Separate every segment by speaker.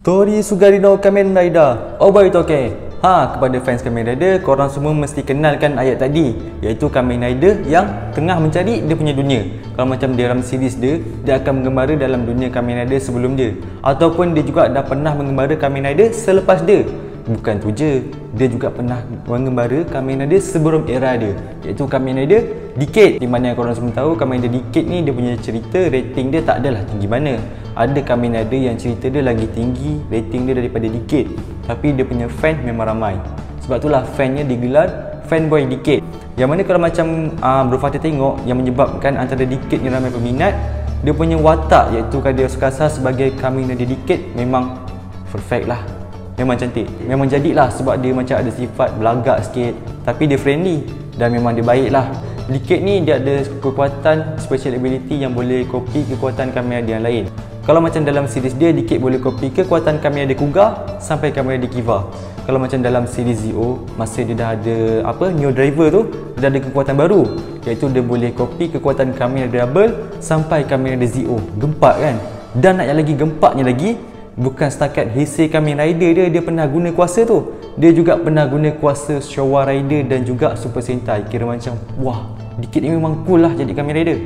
Speaker 1: Tori Sugarino Kamen Rider Obai Toke. Kepada fans Kamen Rider, korang semua mesti kenalkan ayat tadi, iaitu Kamen Rider yang tengah mencari dia punya dunia. Kalau macam dalam series dia akan mengembara dalam dunia Kamen Rider sebelum dia, ataupun dia juga dah pernah mengembara Kamen Rider selepas dia. Bukan tu je, dia juga pernah mengembara Kamen Rider sebelum era dia, iaitu Kamen Rider Decade. Di mana korang semua tahu Kamen Rider Decade ni dia punya cerita rating dia tak adalah tinggi mana. Ada Kamen Rider yang cerita dia lagi tinggi rating dia daripada Decade, tapi dia punya fan memang ramai. Sebab itulah fannya digelar Fanboy Decade. Yang mana kalau macam Bro Fatih tengok, yang menyebabkan antara Decade ni ramai peminat, dia punya watak, iaitu Kadir Tsukasa sebagai Kamen Rider Decade memang perfect lah. Memang cantik, memang jadilah, sebab dia macam ada sifat belagak sikit, tapi dia friendly dan memang dia baik lah. Decade ni dia ada kekuatan special ability yang boleh copy kekuatan Kamen Rider yang lain. Kalau macam dalam series dia, Decade boleh copy kekuatan Kamen Rider Kuga sampai Kamen Rider Kiva. Kalau macam dalam series Zio, masa dia dah ada Neo Driver tu, dia dah ada kekuatan baru, iaitu dia boleh copy kekuatan Kamen Rider Double sampai Kamen Rider Zio. Gempak kan? Dan nak yang lagi gempaknya lagi, bukan setakat Heisei Kamen Rider dia pernah guna kuasa tu, dia juga pernah guna kuasa Showa Rider dan juga Super Sentai. Kira macam wah, Decade ni memang cool lah jadi Kamen Rider.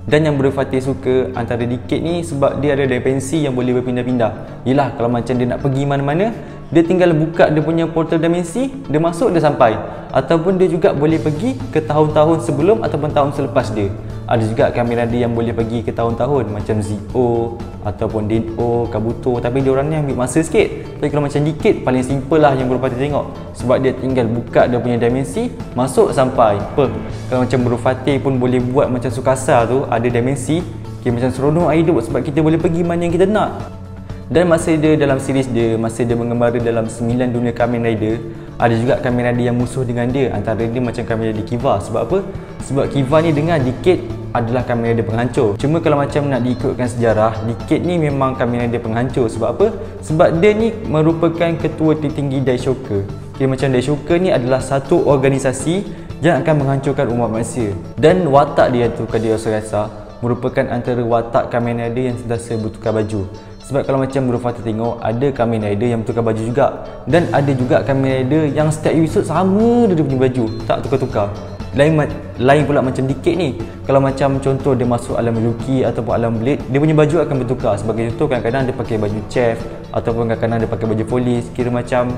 Speaker 1: Dan yang Bro Fatih suka antara Decade ni sebab dia ada dimensi yang boleh berpindah-pindah. Yelah, kalau macam dia nak pergi mana-mana, dia tinggal buka dia punya portal dimensi, dia masuk, dia sampai. Ataupun dia juga boleh pergi ke tahun-tahun sebelum ataupun tahun selepas dia. Ada juga Kamen Rider yang boleh pergi ke tahun-tahun macam Zio ataupun Den-O, Kabuto, tapi diorang ni ambil masa sikit. Tapi kalau macam Decade, paling simple lah yang Bro Fatih tengok, sebab dia tinggal buka dia punya dimensi, masuk sampai. Kalau macam Bro Fatih pun boleh buat macam Tsukasa tu, ada dimensi, macam seronok hidup sebab kita boleh pergi mana yang kita nak. Dan masa dia dalam series dia, masa dia mengembara dalam 9 dunia Kamen Rider, ada juga Kamen Rider yang musuh dengan dia. Antara dia macam Kamen Rider Kiva. Sebab apa? Sebab Kiva ni dengan Decade adalah Kamen Rider penghancur. Cuma kalau macam nak diikutkan sejarah, Decade ni memang Kamen Rider penghancur. Sebab apa? Sebab dia ni merupakan ketua tertinggi Daishoka. Kira macam Daishoka ni adalah satu organisasi yang akan menghancurkan umat manusia. Dan watak dia tu, Kadir Tsukasa, merupakan antara watak Kamen Rider yang sentiasa bertukar baju. Sebab kalau macam Bro Fatih tengok, ada Kamen Rider yang bertukar baju juga, dan ada juga Kamen Rider yang setiap episod sama dia punya baju, tak tukar-tukar. Lain pula macam Decade ni. Kalau macam contoh dia masuk alam Lucky ataupun alam Blade, dia punya baju akan bertukar. Sebagai contoh, kadang-kadang dia pakai baju chef ataupun kadang-kadang dia pakai baju polis. Kira macam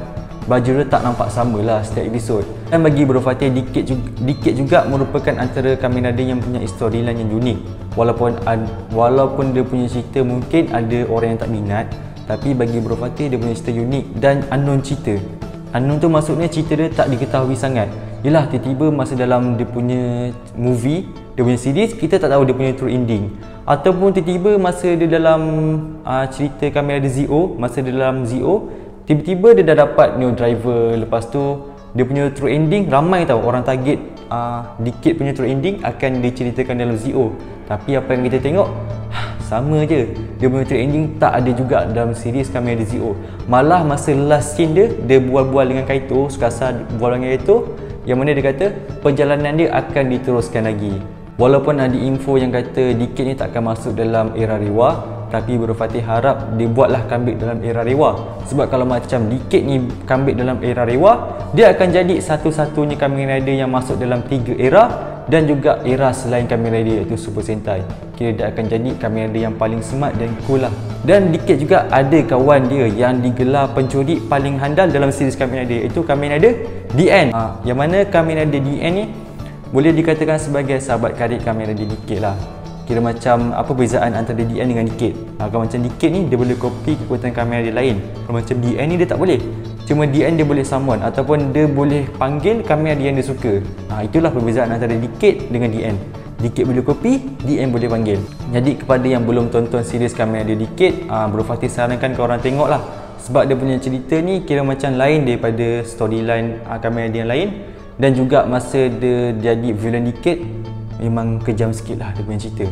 Speaker 1: baju dia tak nampak sama lah setiap episod. Dan bagi Bro Fatih, Decade juga merupakan antara Kamen Rider yang punya storyline yang unik. Walaupun dia punya cerita mungkin ada orang yang tak minat, tapi bagi Bro Fatih dia punya cerita unik dan unknown cerita. Unknown tu maksudnya cerita dia tak diketahui sangat. Yelah, tiba-tiba masa dalam dia punya movie, dia punya series, kita tak tahu dia punya true ending. Ataupun tiba-tiba masa dia dalam cerita Kamen Rider Zio, masa dia dalam Zio, tiba-tiba dia dah dapat Neo Driver. Lepas tu dia punya true ending, ramai tahu orang target Decade punya true ending akan diceritakan dalam Zio. Tapi apa yang kita tengok, sama je. Dia punya true ending tak ada juga dalam series Kamen Rider Zio. Malah masa last scene dia bual-bual dengan Kaito, Tsukasa bual dengan Kaito, yang mana dia kata perjalanan dia akan diteruskan lagi. Walaupun ada info yang kata Decade ni tak akan masuk dalam era Rewa, tapi Bro Fatih harap dia buatlah comeback dalam era Rewa. Sebab kalau macam Decade ni comeback dalam era Rewa, dia akan jadi satu-satunya Kamen Rider yang masuk dalam 3 era dan juga era selain Kamen Rider, iaitu Super Sentai. Kira dia akan jadi Kamen Rider yang paling smart dan cool lah. Dan Decade juga ada kawan dia yang digelar pencuri paling handal dalam series Kamen Rider, iaitu Kamen Rider DN. Yang mana Kamen Rider DN ni boleh dikatakan sebagai sahabat karib Kamen Rider Decade lah. Kira macam apa perbezaan antara DN dengan Decade. Kalau macam Decade ni dia boleh copy kekuatan Kamen Rider lain. Kalau macam DN ni dia tak boleh. Cuma DN dia boleh summon ataupun dia boleh panggil Kamen Rider yang dia suka. Itulah perbezaan antara Decade dengan DN. Decade boleh copy, DN boleh panggil. Jadi kepada yang belum tonton series Kamen Rider Decade, Bro Fatih sarankan korang tengok lah. Sebab dia punya cerita ni kira macam lain daripada storyline Kamen Rider yang lain. Dan juga masa dia jadi villain Decade, memang kejam sikit lah dia punya cerita.